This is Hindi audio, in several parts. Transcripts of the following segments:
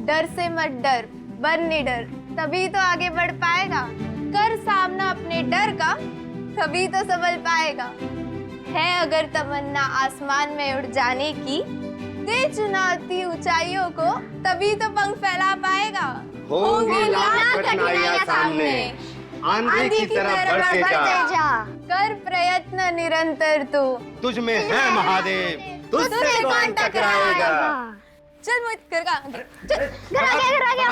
डर से मत डर, बन निडर, तभी तो आगे बढ़ पाएगा। कर सामना अपने डर का, तभी तो संभल पाएगा। है अगर तमन्ना आसमान में उड़ जाने की, दे चुनौती ऊंचाइयों को, तभी तो पंख फैला पाएगा। होंगी लाख कठिनाइयां सामने, आंधी की तरह बढ़ते जा। कर प्रयत्न निरंतर तू, तुझ में है महादेव, तुझसे कौन टकराएगा। चल मोहित घर का, चल घर आ गया।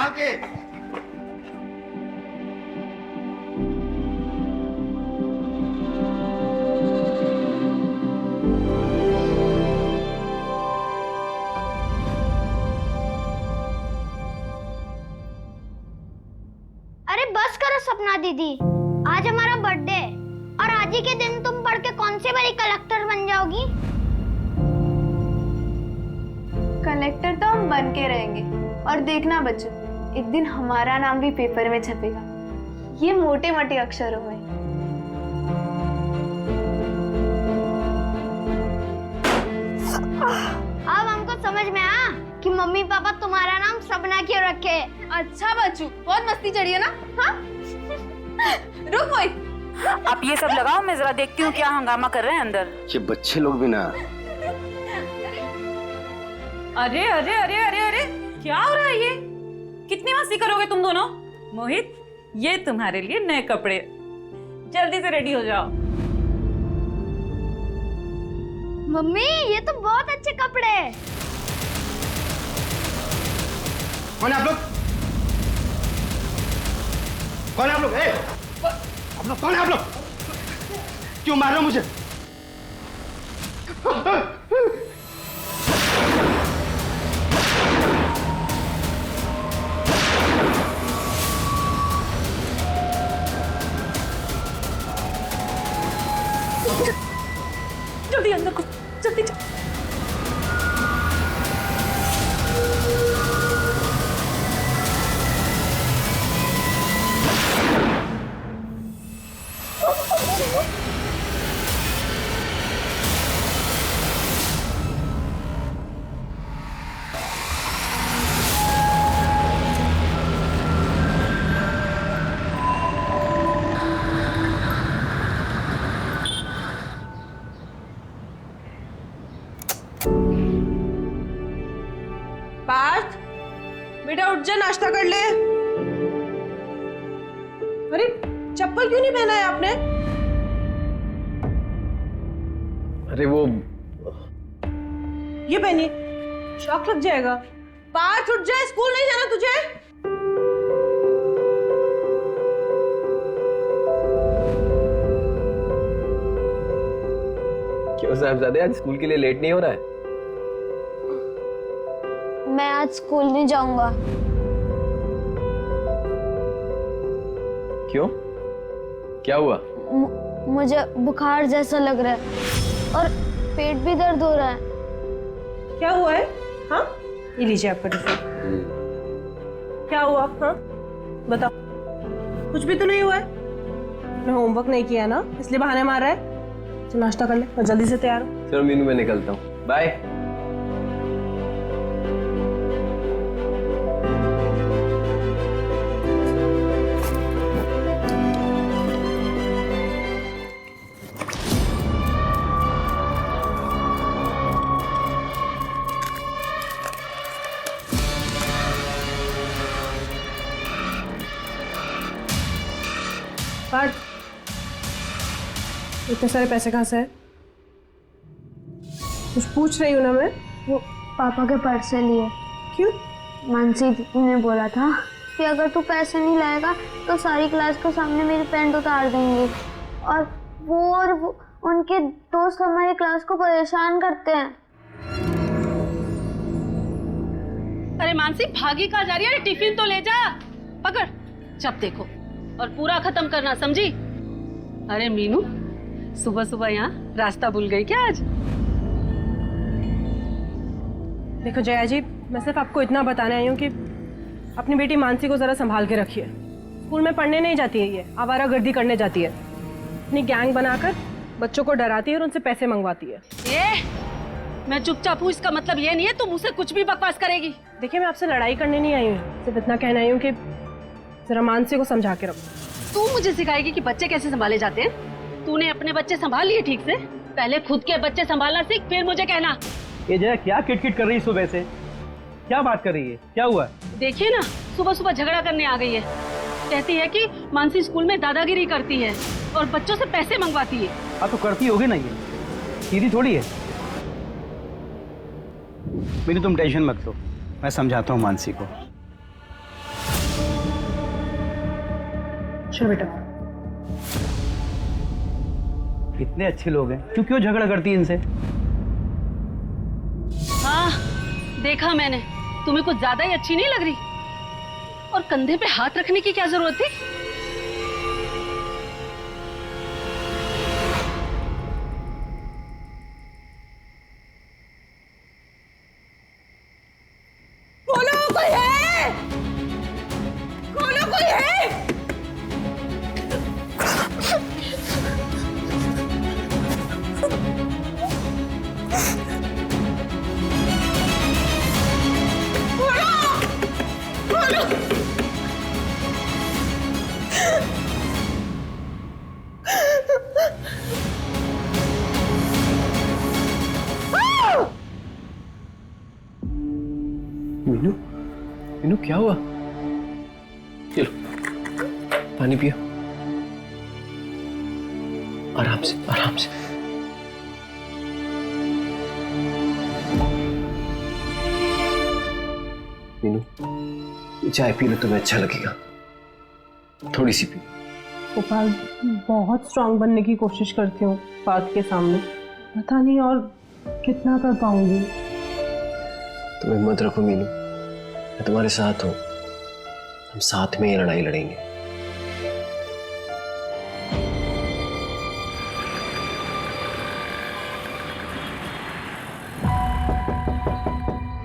अरे बस करो सपना दीदी, आज हमारा बर्थडे है और आज ही के दिन तुम पढ़ के कौन से बड़ी कलेक्टर बन जाओगी? कलेक्टर तो हम बन के रहेंगे, और देखना बच्चों, एक दिन हमारा नाम भी पेपर में छपेगा, ये मोटे मोटे अक्षरों में। अब हमको समझ में आया कि मम्मी पापा तुम्हारा नाम सपना क्यों रखे। अच्छा बच्चू, बहुत मस्ती चढ़ी है ना? हाँ? रुक मोहित, आप ये सब लगाओ, मैं जरा देखती हूँ क्या हंगामा कर रहे हैं अंदर। ये बच्चे लोग भी ना। अरे अरे अरे अरे अरे, क्या हो रहा है ये? कितनी मस्ती करोगे तुम दोनों? मोहित, ये तुम्हारे लिए नए कपड़े, जल्दी से रेडी हो जाओ। मम्मी ये तो बहुत अच्छे कपड़े हैं। कौन है आप लोग? कौन है आप लोग? आप लोग कौन है आप लोग? क्यों मार रहे हो मुझे? जल्दी अंदर को, जल्दी चल। पार्थ, बेटा उठ जा, नाश्ता कर ले। अरे चप्पल क्यों नहीं पहना है आपने? अरे वो ये पहनी, शॉक लग जाएगा। पार्थ उठ जा, स्कूल नहीं जाना तुझे? क्यों साहबजादे, आज स्कूल के लिए लेट नहीं हो रहा है? मैं आज स्कूल नहीं जाऊंगा। क्यों? क्या हुआ? मुझे बुखार जैसा लग रहा है और पेट भी दर्द हो रहा है। क्या हुआ है? हाँ, ये लीजिए आपका टिफिन। क्या हुआ? हाँ बताओ। कुछ भी तो नहीं हुआ है? मैं होमवर्क नहीं किया ना, इसलिए बहाने मार रहा है। तो नाश्ता कर ले, मैं जल्दी से तैयार हूँ। चलो मीनू, मैं निकलता हूँ, बाय। पार्थ, इतने सारे पैसे कहाँ से है? कुछ पूछ रही हूँ ना मैं। वो पापा के पर्स से लिए। क्यों? मानसी दीदी ने बोला था कि अगर तू पैसे नहीं लाएगा तो सारी क्लास के सामने मेरी पैंट उतार देंगे, और वो उनके दोस्त हमारी क्लास को परेशान करते हैं। अरे मानसी, भागी कहाँ जा रही है? टिफिन तो ले जा, पकड़। जब देखो और पूरा खत्म करना, समझी? अरे मीनू, सुबह सुबह यहाँ रास्ता भूल गई क्या आज? देखो जया जी, मैं सिर्फ आपको इतना बताने आई हूँ कि अपनी बेटी मानसी को जरा संभाल के रखिए। स्कूल में पढ़ने नहीं जाती है, ये आवारागर्दी करने जाती है। अपनी गैंग बनाकर बच्चों को डराती है और उनसे पैसे मंगवाती है। मैं चुपचाप हूँ इसका मतलब ये नहीं है तुम मुझसे कुछ भी बकवास करेगी। देखिए मैं आपसे लड़ाई करने नहीं आई हूँ, सिर्फ इतना कहना आई हूँ कि जरा मानसी को समझा के रखो। तू मुझे सिखाएगी कि बच्चे कैसे संभाले जाते हैं? तूने अपने बच्चे संभाल लिए ठीक से? पहले खुद के बच्चे संभालना सीख, फिर मुझे कहना। ये जया क्या किटकिट कर रही है सुबह से? क्या बात कर रही है? क्या हुआ? देखिए ना, सुबह सुबह झगड़ा करने आ गई है। कहती है कि मानसी स्कूल में दादागिरी करती है और बच्चों से पैसे मंगवाती है। हाँ तो करती होगी ना, ये सीधी थोड़ी है। मीनू तुम टेंशन मत लो, मैं समझाता हूँ मानसी को। चलो बेटा। इतने अच्छे लोग हैं, क्यों झगड़ा करती है इनसे? हाँ देखा मैंने, तुम्हें कुछ ज्यादा ही अच्छी नहीं लग रही। और कंधे पे हाथ रखने की क्या जरूरत थी? मीनू, मीनू क्या हुआ? चलो पानी पियो, आराम से आराम से। मीनू ये चाय पी लो, तुम्हें अच्छा लगेगा। थोड़ी सी पी। गोपाल बहुत स्ट्रांग बनने की कोशिश करती हूँ बात के सामने, पता नहीं और कितना कर पाऊंगी। तुम हिम्मत रखो मीनू, मैं तुम्हारे साथ हूँ। हम साथ में ये लड़ाई लड़ेंगे।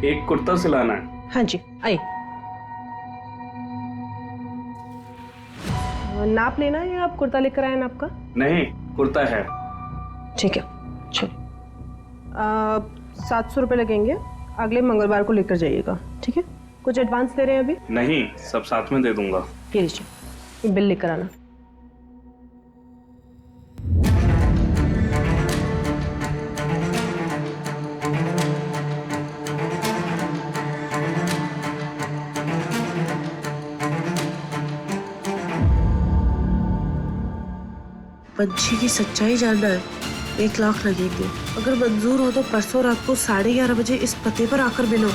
एक कुर्ता सिलाना है। हाँ जी आइए। नाप लेना है या आप कुर्ता लेकर आए नाप का? नहीं, कुर्ता है। ठीक है चलिए। 700 रुपये लगेंगे, अगले मंगलवार को लेकर जाइएगा। ठीक है, कुछ एडवांस दे रहे हैं अभी? नहीं, सब साथ में दे दूंगा। ये लीजिए, बिल लेकर आना। पंछी की सच्चाई जानना है, 1 लाख लगेंगे। अगर मंजूर हो तो परसों रात को 11:30 बजे इस पते पर आकर मिलो।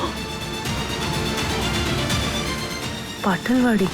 पाटलवाड़ी।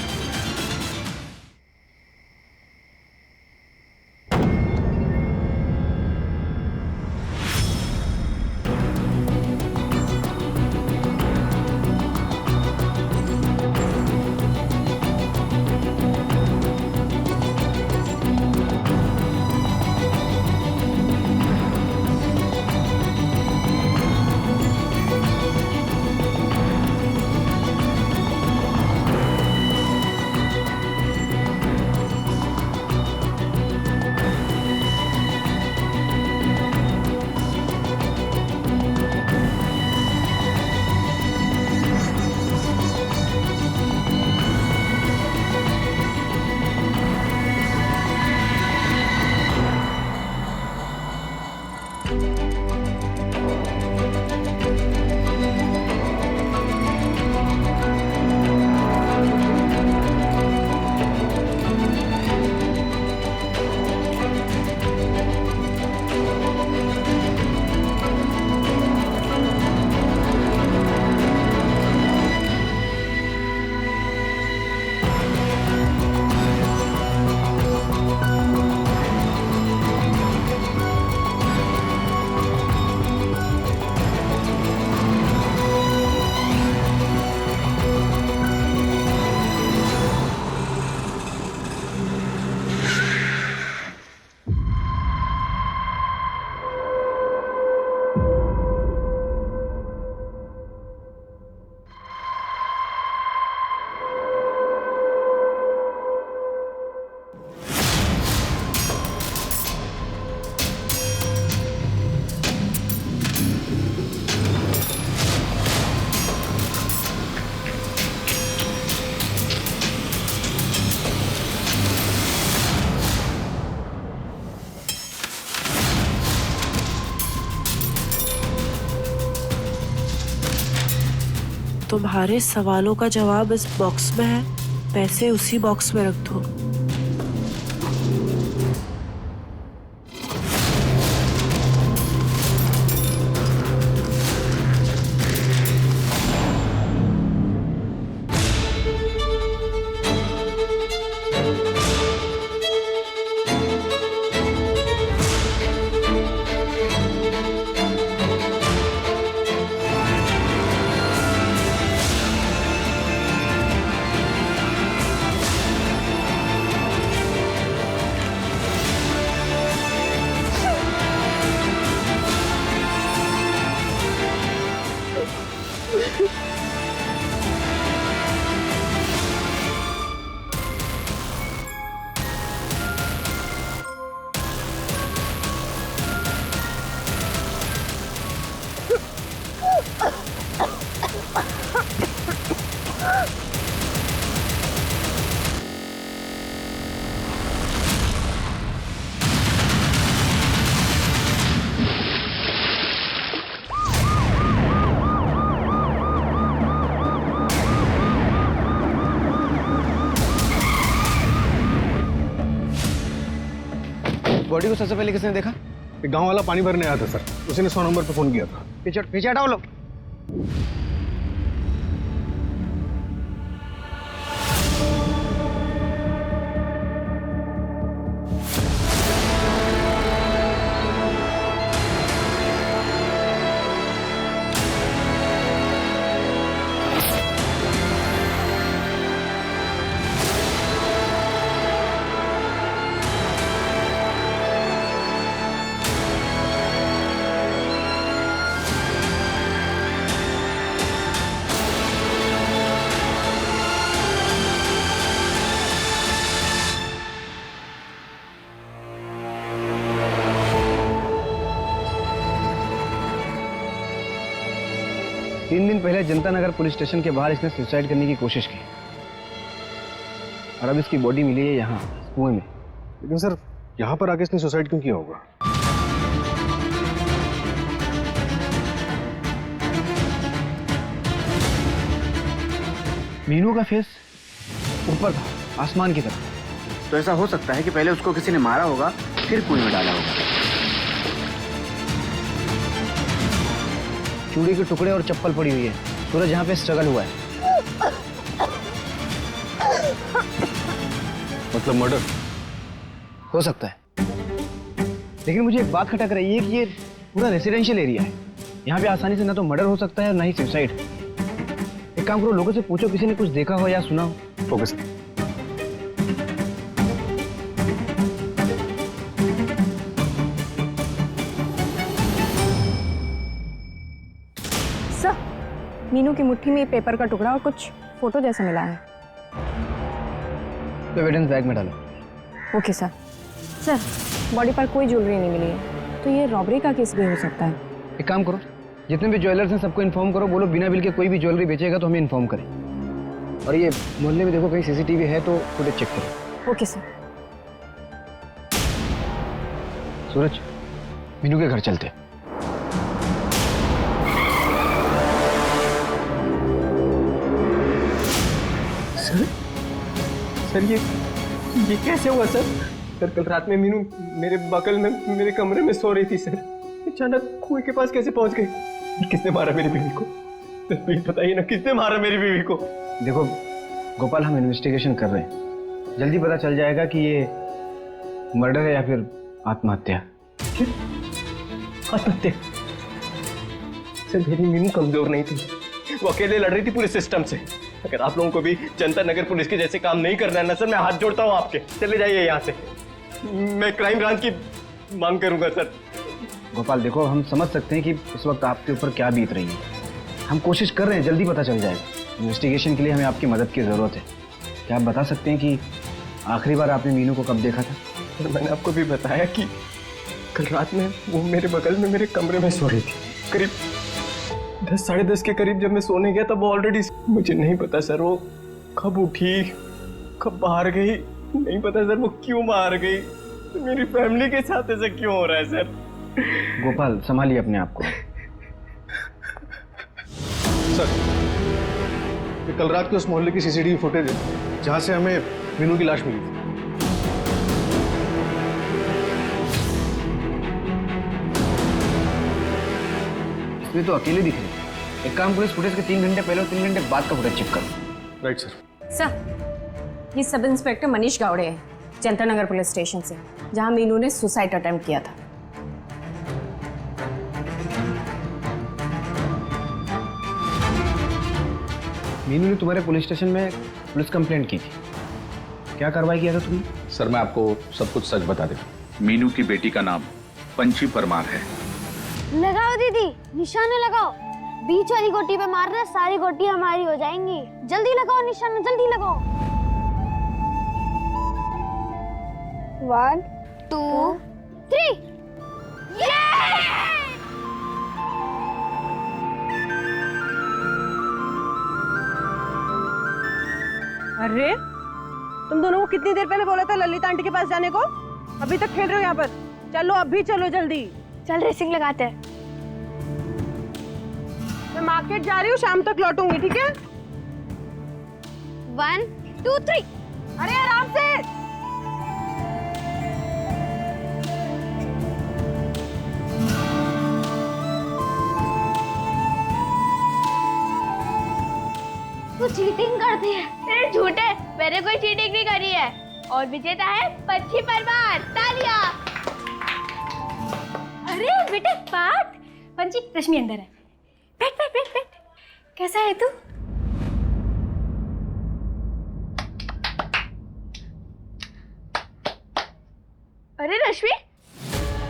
तुम्हारे सवालों का जवाब इस बॉक्स में है, पैसे उसी बॉक्स में रख दो। बॉडी को सबसे पहले किसने देखा? एक गांव वाला पानी भरने आया था सर, उसी ने 100 नंबर पे फोन किया था। पीछे हटाओ लोग। तीन दिन पहले जनता नगर पुलिस स्टेशन के बाहर इसने सुसाइड करने की कोशिश की और अब इसकी बॉडी मिली है यहाँ कुएं में। लेकिन सर यहाँ पर आके इसने सुसाइड क्यों किया होगा? मीनू का फेस ऊपर था, आसमान की तरफ। तो ऐसा हो सकता है कि पहले उसको किसी ने मारा होगा, फिर कुएं में डाला होगा। चूड़ी के टुकड़े और चप्पल पड़ी हुई है। सूरज यहाँ पे स्ट्रगल हुआ है। मतलब मर्डर हो सकता है, लेकिन मुझे एक बात खटक रही है कि ये पूरा रेसिडेंशियल एरिया है। यहाँ पे आसानी से ना तो मर्डर हो सकता है और ना ही सुसाइड। एक काम करो, लोगों से पूछो किसी ने कुछ देखा हो या सुना हो। फोकस। सर, मीनू की मुट्ठी में पेपर का टुकड़ा और कुछ फोटो जैसा मिला है। तो एविडेंस बैग में डालो। Okay sir. सर, बॉडी पर कोई ज्वेलरी नहीं मिली है, तो ये रॉबरी का केस भी हो सकता है। एक काम करो, जितने भी ज्वेलर्स हैं सबको इन्फॉर्म करो, बोलो बिना बिल के कोई भी ज्वेलरी बेचेगा तो हमें इन्फॉर्म करें। और ये मोहल्ले में देखो कहीं सीसीटीवी है तो फुटेज चेक करो। Okay sir. सूरज, मीनू के घर चलते। सर ये कैसे हुआ सर? सर कल रात में मीनू मेरे बगल में मेरे कमरे में सो रही थी सर। अचानक कुएं के पास कैसे पहुंच गई? किसने मारा मेरी बीवी को? तो ये बताइए ना, किसने मारा मेरी बीवी को? देखो गोपाल, हम इन्वेस्टिगेशन कर रहे हैं, जल्दी पता चल जाएगा कि ये मर्डर है या फिर आत्महत्या। आत्महत्या? सर मेरी मीनू कमजोर नहीं थी, वो अकेले लड़ रही थी पूरे सिस्टम से। अगर आप लोगों को भी जनता नगर पुलिस के जैसे काम नहीं करना है ना सर, मैं हाथ जोड़ता हूँ आपके। चले जाइए यहाँ से, मैं क्राइम ब्रांच की मांग करूंगा सर। गोपाल देखो, हम समझ सकते हैं कि इस वक्त आपके ऊपर क्या बीत रही है। हम कोशिश कर रहे हैं, जल्दी पता चल जाएगा। इन्वेस्टिगेशन के लिए हमें आपकी मदद की ज़रूरत है। क्या आप बता सकते हैं कि आखिरी बार आपने मीनू को कब देखा था? सर मैंने आपको भी बताया कि कल रात में वो मेरे बगल में मेरे कमरे में सो रही थी। करीब 10 साढ़े 10 के करीब जब मैं सोने गया तब वो ऑलरेडी, मुझे नहीं पता सर वो कब उठी कब बाहर गई, नहीं पता सर वो क्यों बाहर गई, तो मेरी फैमिली के साथ ऐसा क्यों हो रहा है सर? गोपाल संभालिए अपने आप को। सर ये कल रात के उस मोहल्ले की सीसीटीवी फुटेज है जहाँ से हमें मीनू की लाश मिली थी। इसमें तो अकेले दिख रहे। एक काम करो, इस फुटेज के 3 घंटे पहले और 3 घंटे बाद का फुटेज चेक करो। Right sir. सर, ये सब इंस्पेक्टर मनीष गावड़े है, जनता नगर पुलिस स्टेशन से, जहां मीनू ने सुसाइड अटेम्प्ट किया था। मीनू ने तुम्हारे पुलिस स्टेशन में पुलिस कंप्लेंट की थी, क्या कार्रवाई किया था तुमने? सर मैं आपको सब कुछ सच बता देता। मीनू की बेटी का नाम पंची परमार है। लगाओ दीदी, निशाना लगाओ। बीच वाली गोटी पे मारना, सारी गोटी हमारी हो जाएंगी। जल्दी लगाओ निशाना, जल्दी लगाओ। 1 2 3। अरे तुम दोनों को कितनी देर पहले बोला था ललिता आंटी के पास जाने को? अभी तक खेल रहे हो यहाँ पर? चलो अभी चलो जल्दी। चल रेसिंग लगाते हैं। मैं मार्केट जा रही हूँ, शाम तक लौटूंगी, ठीक है? 1 2 3। अरे आराम से। तू चीटिंग करती है। तेरे झूठे, मैंने कोई चीटिंग नहीं करी है। और विजेता है पंची परमार। तालियां। अरे बेटे पाठ, पंची रश्मि अंदर है। बैठ बैठ बैठ बैठ। कैसा है तू? अरे रश्मि,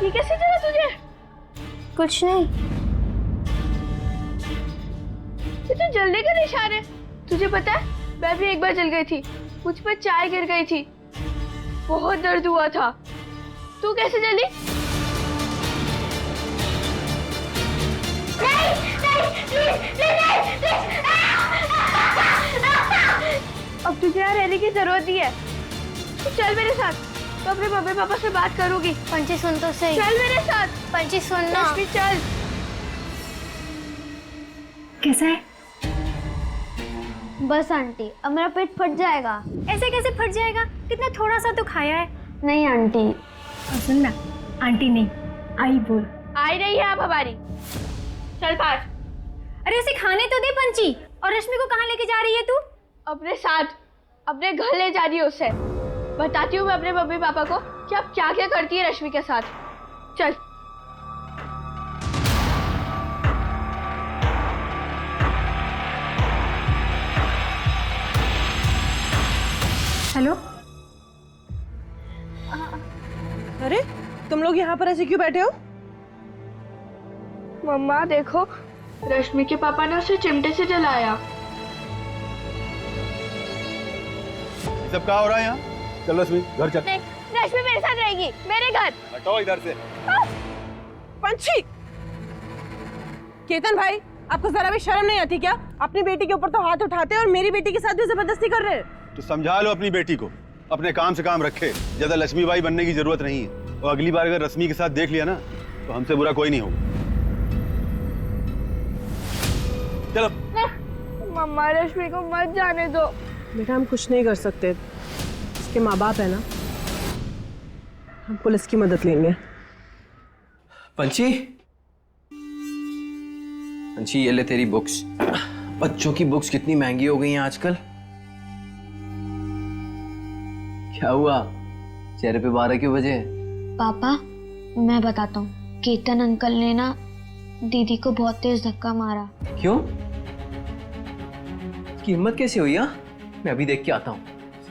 ये कैसे चला तुझे? कुछ नहीं। ये तो जलने का निशान है। तुझे पता है, मैं भी एक बार जल गई थी। मुझ पर चाय गिर गई थी, बहुत दर्द हुआ था। तू कैसे जली? अब तुझे यहाँ रहने की जरूरत नहीं है। तू चल मेरे साथ, तो अपने मम्मी पापा से बात करूंगी। पंची सुन तो सही। चल मेरे साथ। पंची सुन ना। रश्मि चल। कैसा है? बस आंटी, अब मेरा पेट फट जाएगा। ऐसे कैसे फट जाएगा? कितना थोड़ा सा तो खाया है। नहीं आंटी। और सुन ना, आंटी नहीं, आई बोल। आई रही है अब हमारी। चल पास। अरे उसे खाने तो दे पंची। और रश्मि को कहाँ लेके जा रही है तू? अपने साथ, अपने घर ले जा रही है उसे। बताती हूँ मैं अपने मम्मी पापा को कि आप क्या क्या करती है रश्मि के साथ। चल। हेलो। अरे तुम लोग यहाँ पर ऐसे क्यों बैठे हो? मम्मा देखो, रश्मि के पापा ने उसे चिमटे से जलाया। सब क्या हो रहा है यहाँ? चल रश्मि घर चल। नहीं, रश्मि मेरे साथ रहेगी, मेरे घर। हटाओ इधर से। पंची, केतन भाई, आपको जरा भी शर्म नहीं आती क्या? अपनी बेटी के ऊपर तो हाथ उठाते और मेरी बेटी के साथ भी जबरदस्ती कर रहे हैं। तो समझा लो अपनी बेटी को, अपने काम से काम रखे। ज्यादा लक्ष्मी बाई बनने की जरूरत नहीं है। और अगली बार अगर रश्मि के साथ देख लिया ना, तो हमसे बुरा कोई नहीं होगा। चलो। मम्मा रश्मि को मत जाने दो। बेटा हम कुछ नहीं कर सकते, इसके माँ बाप है ना, हम पुलिस की मदद लेंगे। पंची, पंची ये ले तेरी बुक्स। बच्चों की बुक्स कितनी महंगी हो गई हैं आजकल। क्या हुआ, चेहरे पे बारह क्यों बजे? पापा मैं बताता हूँ, केतन अंकल ने ना दीदी को बहुत तेज धक्का मारा। क्यों? उसकी हिम्मत कैसे हुई? मैं अभी देख के आता हूँ।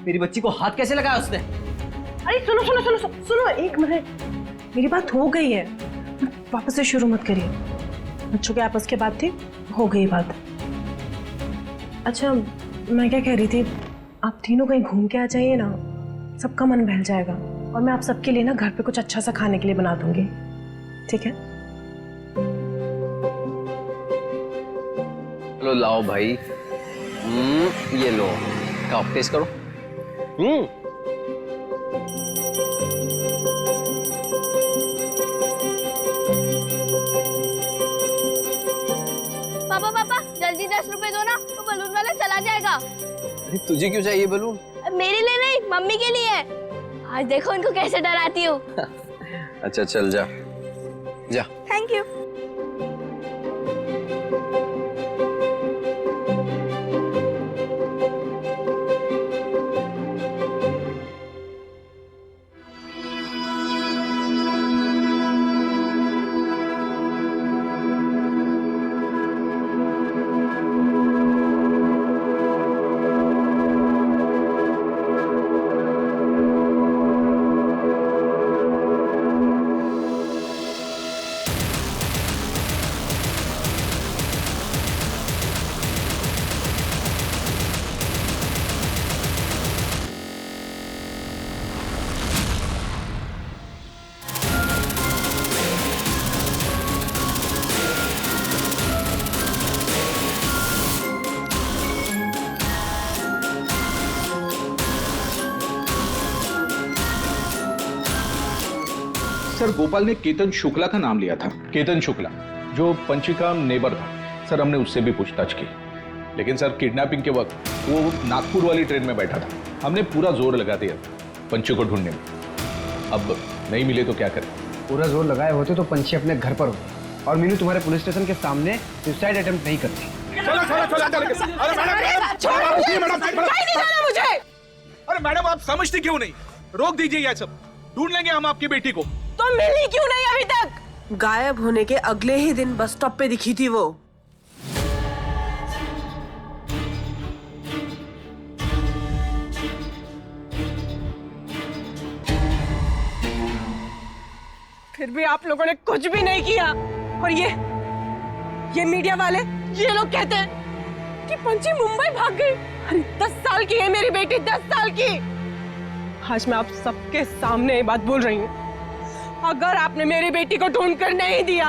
मेरी बच्ची को हाथ कैसे लगाया उसने? अरे सुनो सुनो सुनो सुनो, सुनो एक मिनट, मेरी बात हो गई है, वापस से शुरू मत करिए। बच्चों के आपस की बात थी, हो गई बात। अच्छा मैं क्या कह रही थी, आप तीनों कहीं घूम के आ जाइए ना, सबका मन बहल जाएगा। और मैं आप सबके लिए ना घर पे कुछ अच्छा सा खाने के लिए बना दूंगी, ठीक है? चलो लाओ भाई। ये लो, खाओ, टेस्ट करो। पापा पापा जल्दी 10 रुपए दो ना, तो बलून वाला चला आ जाएगा। अरे तुझे क्यों चाहिए बलून? मेरे लिए नहीं, मम्मी के लिए है। आज देखो उनको कैसे डराती हूँ। अच्छा चल जा जा। Thank you. सर गोपाल ने केतन शुक्ला का नाम लिया था, केतन शुक्ला, जो पंची का नेबर था। सर हमने उससे भी पूछताछ की, लेकिन सर किडनैपिंग के वक्त वो नागपुर वाली ट्रेन में बैठा था। हमने पूरा जोर लगा दिया पंची को ढूंढने में। अब नहीं मिले तो क्या करें? पूरा जोर लगाए होते तो पंछी अपने घर पर होते और मीनू तुम्हारे पुलिस स्टेशन के सामने सुसाइड अटेम्प्ट नहीं करती। मुझे अरे मैडम आप समझती क्यों नहीं? रोक दीजिए ये सब, ढूंढ लेंगे हम आपकी बेटी को। तो मिली क्यों नहीं अभी तक? गायब होने के अगले ही दिन बस स्टॉप पे दिखी थी वो। फिर भी आप लोगों ने कुछ भी नहीं किया। और ये मीडिया वाले, ये लोग कहते हैं कि पंची मुंबई भाग गई। अरे 10 साल की है मेरी बेटी, 10 साल की। आज मैं आप सबके सामने ये बात बोल रही हूँ, अगर आपने मेरी बेटी को ढूंढ कर नहीं दिया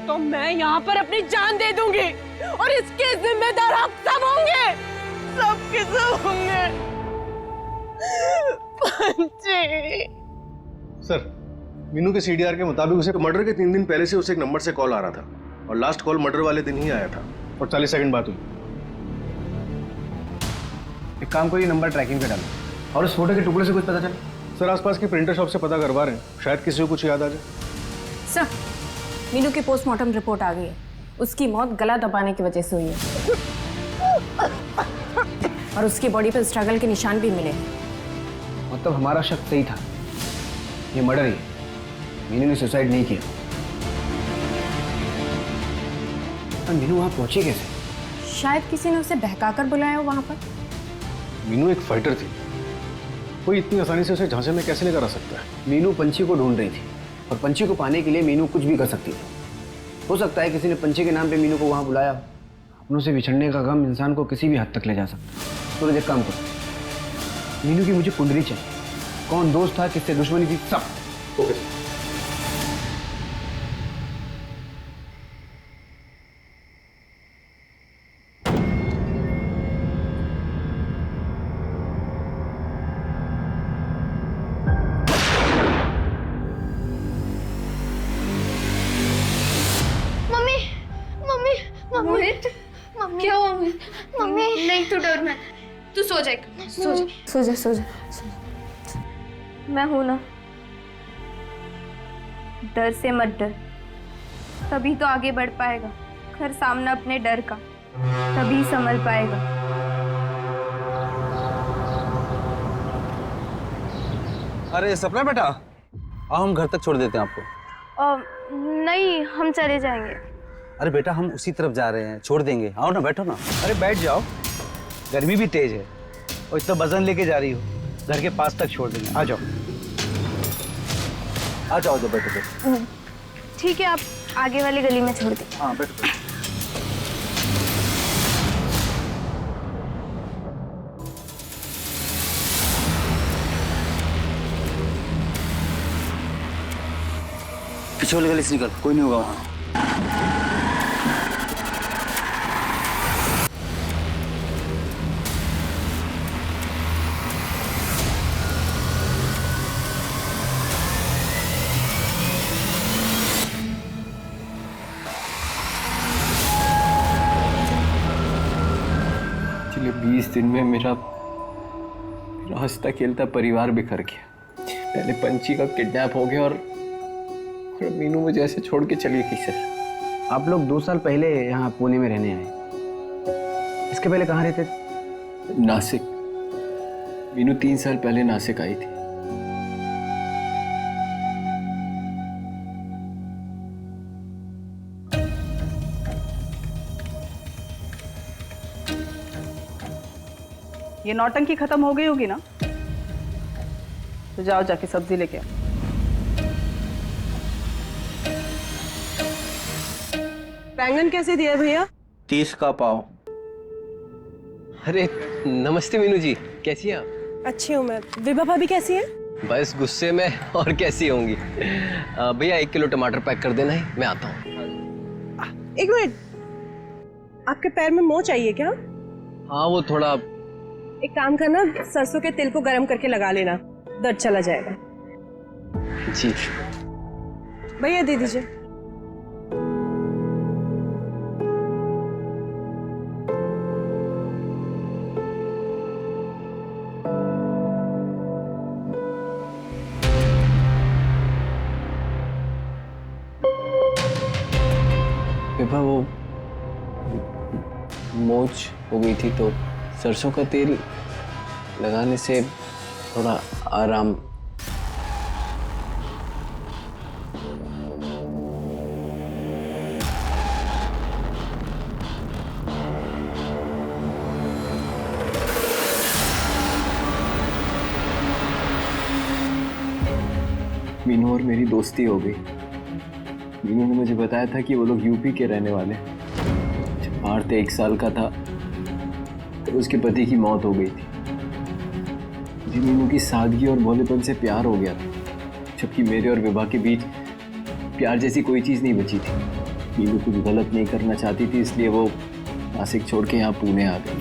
तो मैं यहाँ पर अपनी जान दे दूंगी और इसके जिम्मेदार आप सब होंगे, सब के सब होंगे। पंची। सर मीनू के सीडीआर के मुताबिक उसे मर्डर के 3 दिन पहले से उसे एक नंबर से कॉल आ रहा था और लास्ट कॉल मर्डर वाले दिन ही आया था और 40 सेकंड बात हुई। एक काम करिए, नंबर ट्रैकिंग पे डालो और उस फोटो के टुकड़े से कुछ पता चला? सर आसपास की प्रिंटर शॉप से पता करवा रहे हैं, शायद किसी को कुछ याद आ जाए। सर मीनू की पोस्टमार्टम रिपोर्ट आ गई है। उसकी मौत गला दबाने की वजह से हुई है और उसकी बॉडी पर स्ट्रगल के निशान भी मिले। मतलब हमारा शक सही था, ये मर्डर ही, मीनू ने सुसाइड नहीं किया। और मीनू वहां पहुंची कैसे? शायद किसी ने उसे बहकाकर बुलाया हो वहां पर। मीनू एक फाइटर थी, कोई इतनी आसानी से उसे झांसे में कैसे लेकर आ सकता है? मीनू पंछी को ढूंढ रही थी और पंछी को पाने के लिए मीनू कुछ भी कर सकती थी। हो सकता है किसी ने पंछी के नाम पे मीनू को वहां बुलाया। अपनों से बिछड़ने का गम इंसान को किसी भी हद तक ले जा सकता है। तो एक काम करो, मीनू की मुझे कुंडली चाहिए, कौन दोस्त था, किससे दुश्मनी थी, सब। ओके। मोहित, मम्मी क्या हुआ? मम्मी नहीं, तू डर मत, तू सो जा, सो जा, सो जा, सो जा। मैं हूं ना। डर से मत डर, तभी तो आगे बढ़ पाएगा। कर सामना अपने डर का, तभी संभल पाएगा। अरे सपना बेटा, आओ हम घर तक छोड़ देते हैं आपको। नहीं, हम चले जाएंगे। अरे बेटा हम उसी तरफ जा रहे हैं, छोड़ देंगे। आओ ना, बैठो ना। अरे बैठ जाओ, गर्मी भी तेज है और इतना वजन लेके जा रही हो, घर के पास तक छोड़ देंगे। आ जाओ आ जाओ, बैठो बैठो। ठीक है, आप आगे वाली गली में छोड़ दीजिए। हाँ बैठो। पीछे वाली गली से निकल, कोई नहीं होगा वहाँ। दिन में मेरा हंसता खेलता परिवार बिखर गया। पहले पंची का किडनैप हो गया और मीनू मुझे ऐसे छोड़ के चली गई सर। आप लोग 2 साल पहले यहाँ पुणे में रहने आए, इसके पहले कहाँ रहते थे? नासिक। मीनू 3 साल पहले नासिक आई थी। ये नौटंकी खत्म हो गई होगी ना? तो जाओ जाके सब्जी लेके आओ। बैंगन कैसे दिया भैया? 30 का पाव। अरे नमस्ते मीनू जी, कैसी हैं आप? अच्छी हूँ मैं। विभा भाभी कैसी है? बस गुस्से में, और कैसी होंगी। भैया 1 किलो टमाटर पैक कर देना है, मैं आता हूँ। 1 मिनट, आपके पैर में मोच चाहिए क्या? हाँ वो थोड़ा। एक काम करना, सरसों के तेल को गर्म करके लगा लेना, दर्द चला जाएगा। जी भैया दे दीजिए। विभा वो मोच हो गई थी तो सरसों का तेल लगाने से थोड़ा आराम। मीनू और मेरी दोस्ती हो गई। मीनू ने मुझे बताया था कि वो लोग यूपी के रहने वाले हैं। जब पार्थ 1 साल का था तो उसके पति की मौत हो गई थी। मुझे मीनू की सादगी और भोलेपन से प्यार हो गया था, जबकि मेरे और विभा के बीच प्यार जैसी कोई चीज़ नहीं बची थी। मीनू कुछ गलत नहीं करना चाहती थी, इसलिए वो नासिक छोड़ के यहाँ पुणे आ गई।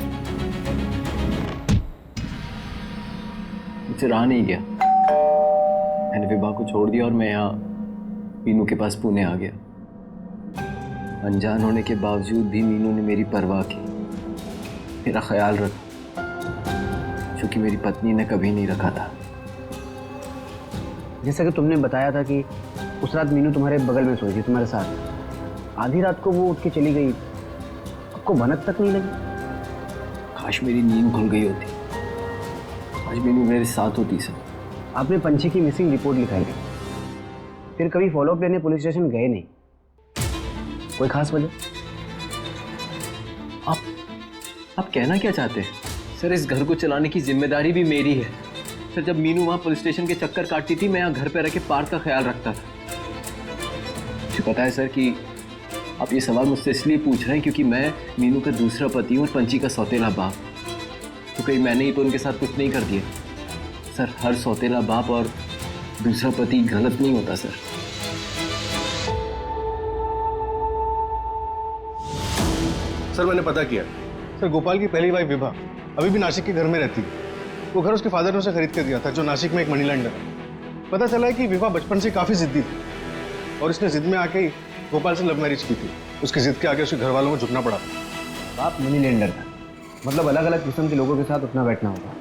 मुझसे रहा नहीं गया, मैंने विभा को छोड़ दिया और मैं यहाँ मीनू के पास पुणे आ गया। अनजान होने के बावजूद भी मीनू ने मेरी परवाह की, मेरा ख्याल रखा, जो कि मेरी पत्नी ने कभी नहीं रखा था। जैसा कि तुमने बताया था कि उस रात मीनू तुम्हारे बगल में सोई थी, तुम्हारे साथ। आधी रात को वो उठ के चली गई, आपको भनक तक नहीं लगी? काश मेरी नींद खुल गई होती, आज मीनू मेरे साथ होती सर। आपने पंछी की मिसिंग रिपोर्ट लिखाई थी, फिर कभी फॉलोअप लेने पुलिस स्टेशन गए नहीं, कोई खास वजह? आप कहना क्या चाहते हैं सर? इस घर को चलाने की जिम्मेदारी भी मेरी है सर। जब मीनू वहाँ पुलिस स्टेशन के चक्कर काटती थी, मैं यहाँ घर पे रह के पार्थ का ख्याल रखता था। मुझे पता है सर कि आप ये सवाल मुझसे इसलिए पूछ रहे हैं क्योंकि मैं मीनू का दूसरा पति हूँ और पंची का सौतेला बाप। तो कहीं मैंने ही तो उनके साथ कुछ नहीं कर दिया सर। हर सौतेला बाप और दूसरा पति गलत नहीं होता सर। सर मैंने पता किया सर, गोपाल की पहली वाइफ विभा अभी भी नासिक के घर में रहती है। वो घर उसके फादर ने उसे खरीद कर दिया था, जो नासिक में एक मनी लैंडर है। पता चला है कि विभा बचपन से काफी जिद्दी थी और इसने जिद में आके ही गोपाल से लव मैरिज की थी। उसकी जिद के आगे उसके घर वालों को झुकना पड़ा। बाप मनी लैंडर था, मतलब अलग अलग किस्म के लोगों के साथ उठना बैठना होगा।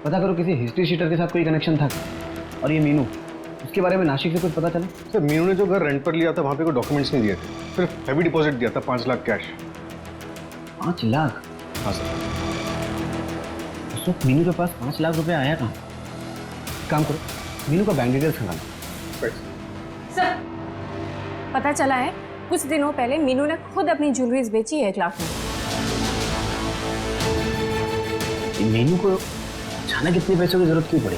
पता करो किसी हिस्ट्री शीटर के साथ कोई कनेक्शन था। और ये मीनू, उसके बारे में नासिक से कुछ पता चला? सर मीनू ने जो घर रेंट पर लिया था वहाँ पे कोई डॉक्यूमेंट्स नहीं दिए थे, सिर्फ हैवी डिपॉजिट दिया था 5 लाख कैश। 5 लाख? हाँ सर। उस वक्त मीनू के पास 5 लाख रुपए आया कहाँ? काम करो, मीनू का बैंक डिटेल्स खंगालो। सर, पता चला है कुछ दिनों पहले मीनू ने खुद अपनी ज्वेलरीज बेची है 1 लाख में। मीनू को अचानक इतने पैसों की जरूरत क्यों पड़ी?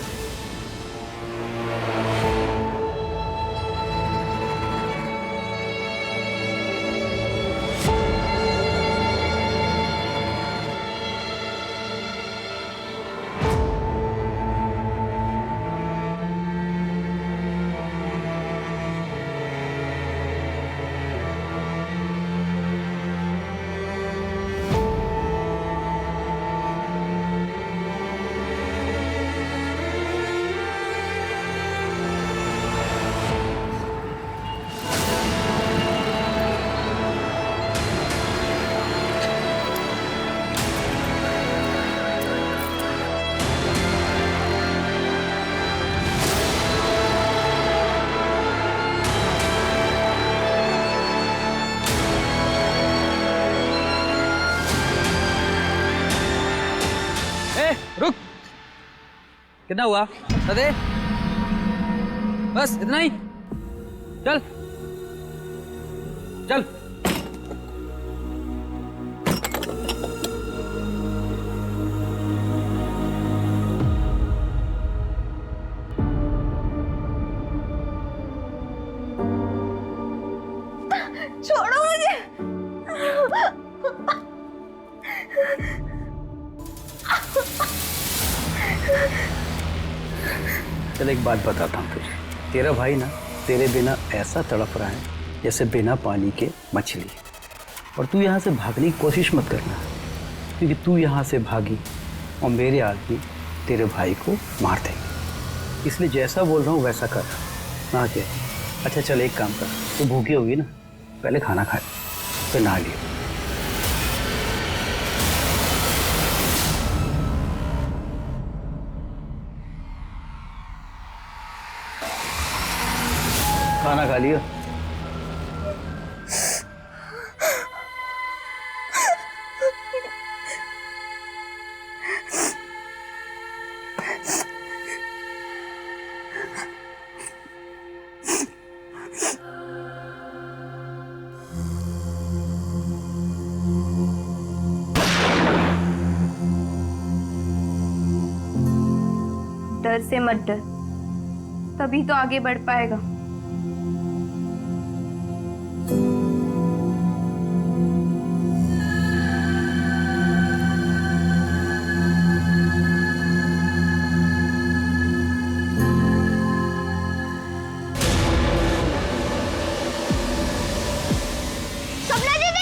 रुक। कितना हुआ दे, बस इतना ही। चल चल। छोड़ो मुझे। चल एक बात बताता हूँ तुझे, तेरा भाई ना तेरे बिना ऐसा तड़प रहा है जैसे बिना पानी के मछली। और तू यहाँ से भागने की कोशिश मत करना, क्योंकि तू यहाँ से भागी और मेरे आदमी तेरे भाई को मार देंगे। इसलिए जैसा बोल रहा हूँ वैसा कर ना के। अच्छा चल एक काम कर, तू भूखी होगी ना, पहले खाना खा फिर नहा लियो। खाना खा लियो। डर से मत डर, तभी तो आगे बढ़ पाएगा। सपना दीदी,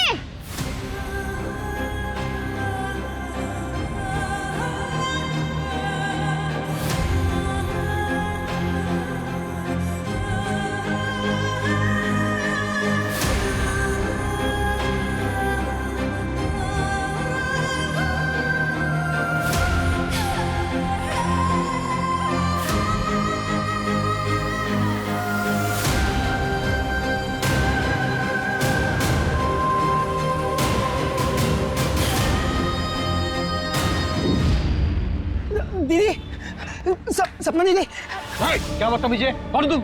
दीदी, सपना दीदी। क्या बदतमीज है, कौन तुम?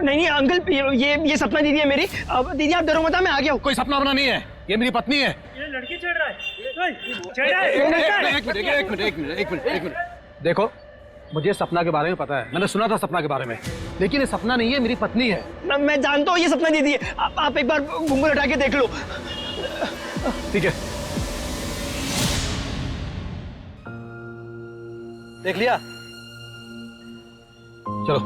नहीं अंकल, ये सपना दीदी है मेरी। अब दीदी आप डरो मत, मैं आ गया हूँ। कोई सपना अपना नहीं है, ये मेरी पत्नी है। ये लड़की चढ़ रहा है। एक मिनट। देखो मुझे सपना के बारे में पता है, मैंने सुना था सपना के बारे में, लेकिन ये सपना नहीं है, मेरी पत्नी है। मैं जानता हूँ ये सपना दीदी है। आप एक बार घुंघरू हटा के देख लो। ठीक है, देख लिया। चलो।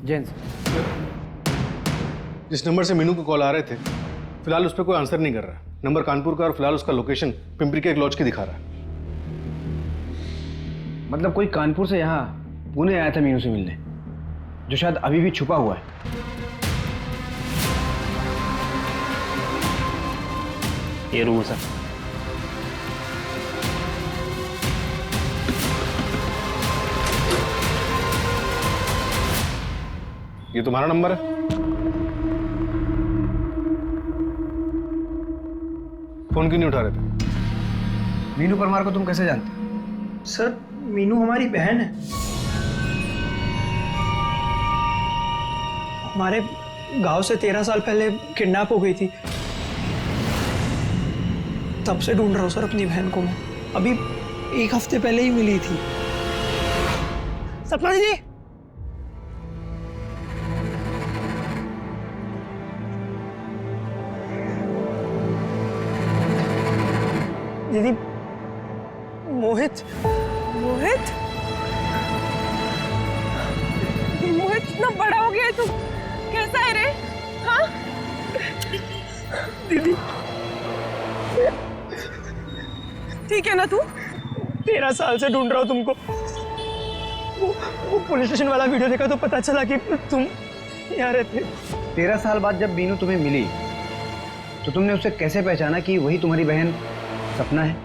जेंस, जिस नंबर से मीनू को कॉल आ रहे थे, फिलहाल उस पर कोई आंसर नहीं कर रहा। नंबर कानपुर का और फिलहाल उसका लोकेशन पिंपरी के एक लॉज की दिखा रहा है। मतलब कोई कानपुर से यहाँ पुणे आया था मीनू से मिलने, जो शायद अभी भी छुपा हुआ है। ये रूम है सर। ये तुम्हारा नंबर है? फोन क्यों नहीं उठा रहे थे? मीनू परमार को तुम कैसे जानते? सर मीनू हमारी बहन है। हमारे गांव से 13 साल पहले किडनैप हो गई थी, तब से ढूंढ रहा हूँ सर अपनी बहन को मैं। अभी 1 हफ्ते पहले ही मिली थी। सपना दीदी, दीदी, मोहित मोहित, मोहित इतना बड़ा हो गया है तू। हाँ दीदी ठीक है ना तू? 13 साल से ढूंढ रहा हूँ तुमको। वो पुलिस स्टेशन वाला वीडियो देखा तो पता चला कि तुम यहाँ रहते। 13 साल बाद जब मीनू तुम्हें मिली तो तुमने उसे कैसे पहचाना कि वही तुम्हारी बहन सपना है?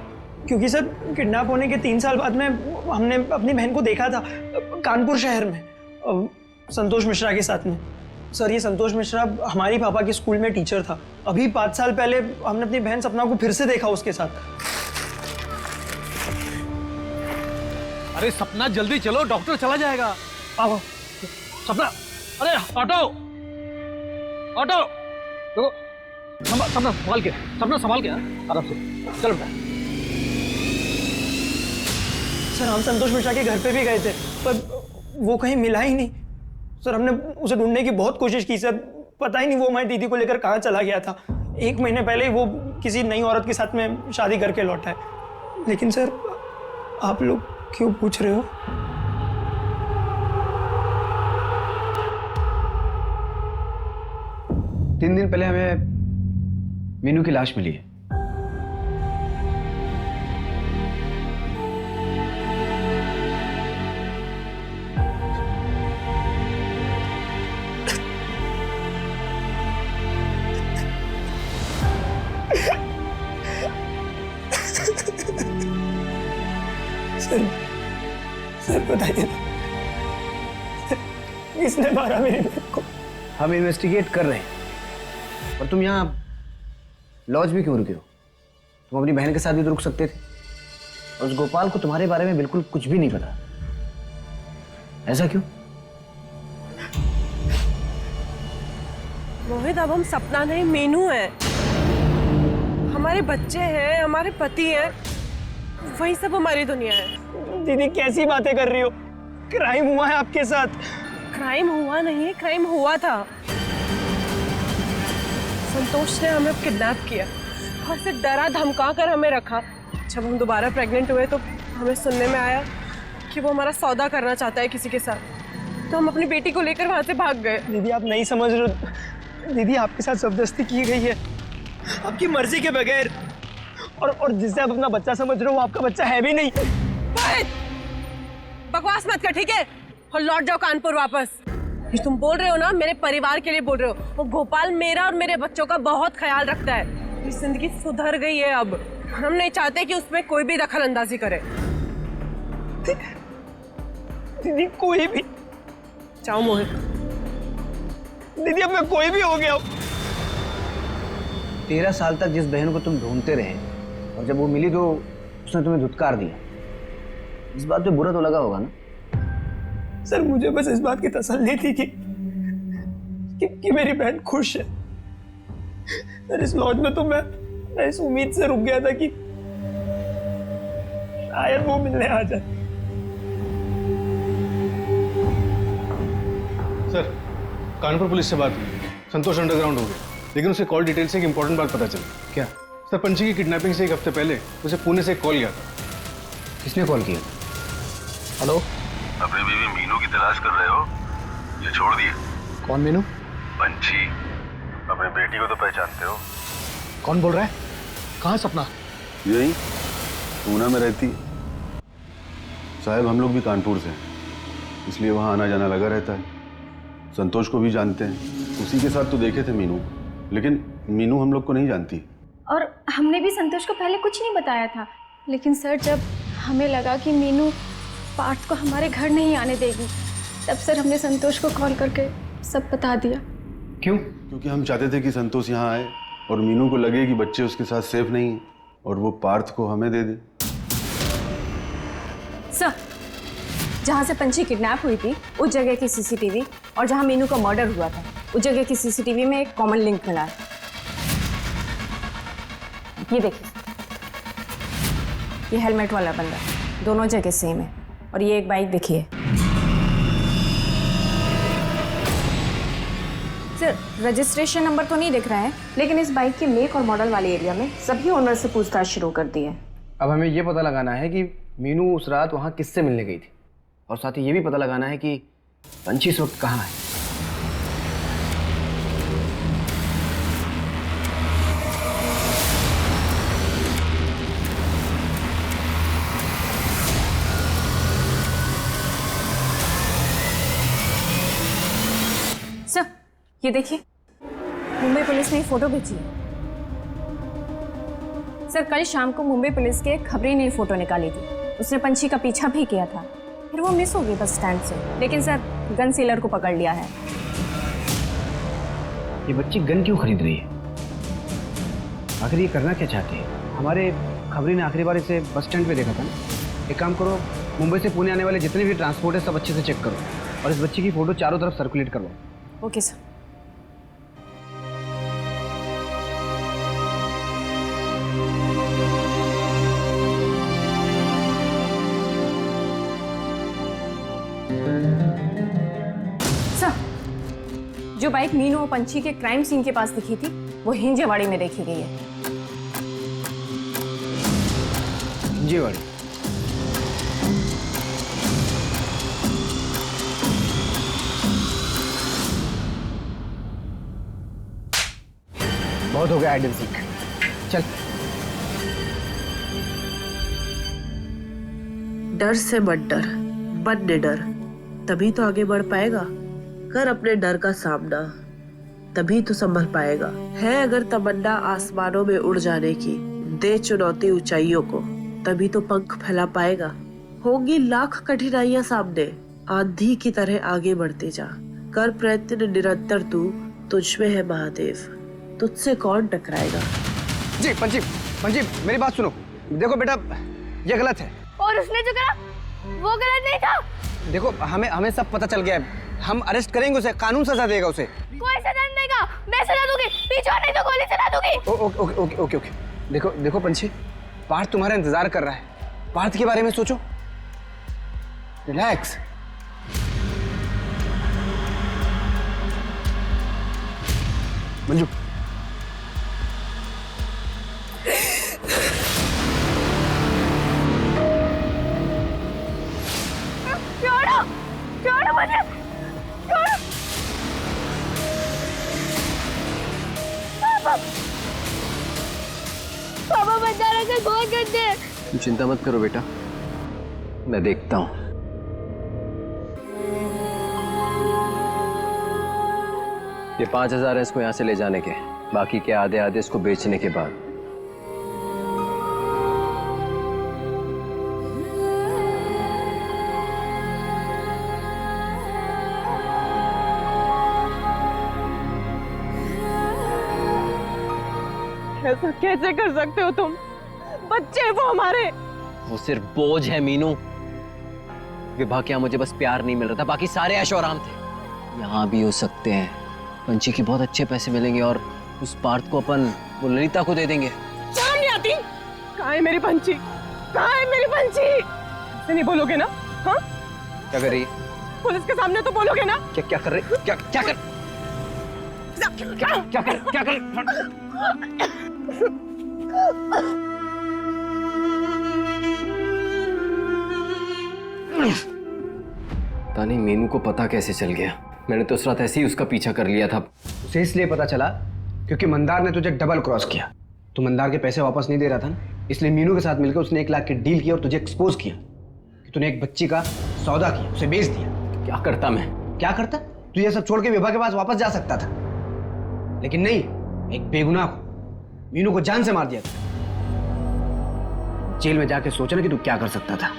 क्योंकि सर किडनैप होने के 3 साल बाद में हमने अपनी बहन को देखा था कानपुर शहर में संतोष मिश्रा के साथ में। सर ये संतोष मिश्रा हमारी पापा के स्कूल में टीचर था। अभी 5 साल पहले हमने अपनी बहन सपना को फिर से देखा उसके साथ। अरे सपना जल्दी चलो, डॉक्टर चला जाएगा। आओ सपना, अरे ऑटो ऑटो देखो, सपना संभाल के, सपना संभाल के आराम से चलो बेटा। सर हम संतोष मिश्रा के घर पे भी गए थे पर वो कहीं मिला ही नहीं। सर हमने उसे ढूंढने की बहुत कोशिश की सर, पता ही नहीं वो हमारी दीदी को लेकर कहाँ चला गया था। 1 महीने पहले ही वो किसी नई औरत के साथ में शादी करके लौटा है। लेकिन सर आप लोग क्यों पूछ रहे हो? तीन दिन पहले हमें मीनू की लाश मिली है। सर बताइए किसने मारा मेरी बहन को? हम इन्वेस्टिगेट कर रहे हैं। और तुम यहाँ लॉज भी क्यों रुके हो? तुम अपनी बहन के साथ भी तो रुक सकते थे। उस गोपाल को तुम्हारे बारे में बिल्कुल कुछ भी नहीं पता। ऐसा क्यों? मोहित अब हम सपना नहीं मीनू है। हमारे बच्चे हैं, हमारे पति हैं, वही सब हमारी दुनिया है। दीदी कैसी बातें कर रही हो? क्राइम हुआ है आपके साथ। क्राइम हुआ नहीं है, क्राइम हुआ था। संतोष ने हमें किडनैप किया और फिर डरा धमका कर हमें रखा। जब हम दोबारा प्रेग्नेंट हुए तो हमें सुनने में आया कि वो हमारा सौदा करना चाहता है किसी के साथ, तो हम अपनी बेटी को लेकर वहां से भाग गए। दीदी आप नहीं समझ रहे। दीदी आपके साथ जबरदस्ती की गई है आपकी मर्जी के बगैर, और जिससे आप अपना बच्चा समझ रहे हो वो आपका बच्चा है भी नहीं। बकवास मत कर ठीक है, और लौट जाओ कानपुर वापस। ये तुम बोल रहे हो ना मेरे परिवार के लिए बोल रहे हो। वो गोपाल मेरा और मेरे बच्चों का बहुत ख्याल रखता है। मेरी जिंदगी सुधर गई है अब, हम नहीं चाहते कि उसमें कोई भी दखल अंदाजी करे। दीदी कोई भी जाओ मोहित। दीदी अब मैं कोई भी हो गया। 13 साल तक जिस बहन को तुम ढूंढते रहे और जब वो मिली तो उसने तुम्हें धुतकार दिया। इस बात पे बुरा तो लगा होगा ना? सर मुझे बस इस बात की तसल्ली थी कि मेरी बहन खुश है। सर इस लॉज में तो मैं इस उम्मीद से रुक गया था कि शायद वो मिलने आ जाए। सर कानपुर पुलिस से बात हुई, संतोष अंडरग्राउंड हो गया, लेकिन उसे कॉल डिटेल से एक इंपॉर्टेंट बात पता चली। क्या? सर पंची की किडनैपिंग से 1 हफ्ते पहले उसे पुणे से एक कॉल गया था। किसने कॉल किया? हेलो, अपनी बीवी मीनू की तलाश कर रहे हो? ये छोड़ दिए। कौन मीनू? पंची, अपनी बेटी को तो पहचानते हो? कौन बोल रहा है? कहाँ सपना? यही पूना में रहती। साहब हम लोग भी कानपुर से हैं, इसलिए वहाँ आना जाना लगा रहता है। संतोष को भी जानते हैं, उसी के साथ तो देखे थे मीनू, लेकिन मीनू हम लोग को नहीं जानती। और हमने भी संतोष को पहले कुछ नहीं बताया था, लेकिन सर जब हमें लगा कि मीनू पार्थ को हमारे घर नहीं आने देगी, तब सर हमने संतोष को कॉल करके सब बता दिया। क्यों? क्योंकि हम चाहते थे कि संतोष यहाँ आए और मीनू को लगे कि बच्चे उसके साथ सेफ नहीं हैं और वो पार्थ को हमें दे दे। सर जहाँ से पंची किडनैप हुई थी उस जगह की सीसीटीवी और जहाँ मीनू का मर्डर हुआ था उस जगह की सीसीटीवी में एक कॉमन लिंक मिला है। ये देखिए, ये हेलमेट वाला बंदा दोनों जगह सेम है, और ये एक बाइक देखिए। सर रजिस्ट्रेशन नंबर तो नहीं दिख रहा है, लेकिन इस बाइक के मेक और मॉडल वाले एरिया में सभी ओनर से पूछताछ शुरू कर दी है। अब हमें ये पता लगाना है कि मीनू उस रात वहाँ किससे मिलने गई थी, और साथ ही ये भी पता लगाना है कि पंची इस वक्त कहाँ है। ये देखिए, मुंबई पुलिस ने फोटो भेजी है। सर, कल शाम को मुंबई पुलिस के खबरी ने फोटो निकाली थी। उसने पंछी का पीछा भी किया था, फिर वो मिस हो गई बस स्टैंड से। लेकिन सर, गन सेलर को पकड़ लिया है। ये बच्ची गन क्यों खरीद रही है? आखिर ये करना क्या चाहती है? हमारे खबरी ने आखिरी बार इसे बस स्टैंड पे देखा था ना। एक काम करो, मुंबई से पुणे आने वाले जितने भी ट्रांसपोर्ट है सब अच्छे से चेक करो और इस बच्ची की फोटो चारों तरफ सर्कुलेट करवाओ। Okay sir. जो बाइक मीनू और पंछी के क्राइम सीन के पास दिखी थी वो हिंजेवाड़ी में देखी गई है। हिंजेवाड़ी? बहुत हो गया हाइड एंड सीक, चल। डर से मत डर, मत निडर, तभी तो आगे बढ़ पाएगा। कर अपने डर का सामना, तभी तो संभल पाएगा। है अगर तमन्ना आसमानों में उड़ जाने की, दे चुनौती ऊंचाइयों को, तभी तो पंख फैला पाएगा। होंगी लाख कठिनाइयां सामने, आंधी की तरह आगे बढ़ते जा। कर प्रयत्न निरंतर, तू तुझ में है महादेव, तुझसे कौन टकराएगा। जी पंची, पंची मेरी बात सुनो। देखो बेटा, ये गलत है। और उसने जो करा वो गलत नहीं था। देखो हमें सब पता चल गया है। हम अरेस्ट करेंगे उसे, कानून सजा देगा उसे। कोई सजा नहीं देगा, मैं सजा दूंगी। पीछे नहीं तो गोली चला दूंगी। Okay okay okay okay. देखो देखो पंछी, पार्थ तुम्हारा इंतजार कर रहा है। पार्थ के बारे में सोचो, रिलैक्स। मंजू, छोड़ो छोड़ो मुझे, छोड़ो। पापा बेचारे से गोद कर दे। तुम चिंता मत करो बेटा, मैं देखता हूँ। ये 5,000 है इसको यहाँ से ले जाने के, बाकी के आधे आधे इसको बेचने के बाद। ऐसा कैसे कर सकते हो तुम? बच्चे वो हमारे। वो सिर्फ बोझ है मीनू। विभा के यहाँ मुझे बस प्यार नहीं मिल रहा था, बाकी सारे ऐशो आराम थे। यहाँ भी हो सकते हैं। पंछी की बहुत अच्छे पैसे मिलेंगे और उस पार्थ को अपन वो ललिता को दे देंगे। शर्म नहीं आती? कहाँ है मेरी पंछी? कहाँ है मेरी पंछी? ऐसे नहीं बोलोगे ना? हाँ? क्या कर रही है? पुलिस के सामने तो बोलोगे ना? क्या कर रही? क्या क्या कर? क्या कर? पता नहीं मीनू को पता कैसे चल गया। मैंने तो उस रात ऐसे ही उसका पीछा कर लिया था। उसे इसलिए पता चला क्योंकि मंदार ने तुझे डबल क्रॉस किया। तू मंदार के पैसे वापस नहीं दे रहा था ना, इसलिए मीनू के साथ मिलकर उसने 1 लाख की डील की और तुझे एक्सपोज किया कि तूने एक बच्ची का सौदा किया, उसे बेच दिया। क्या करता मैं? क्या करता? तू ये सब छोड़ के विभा के पास वापस जा सकता था, लेकिन नहीं, एक बेगुनाह को, मीनू को जान से मार दिया था। जेल में जाके सोचना कि तू क्या कर सकता था।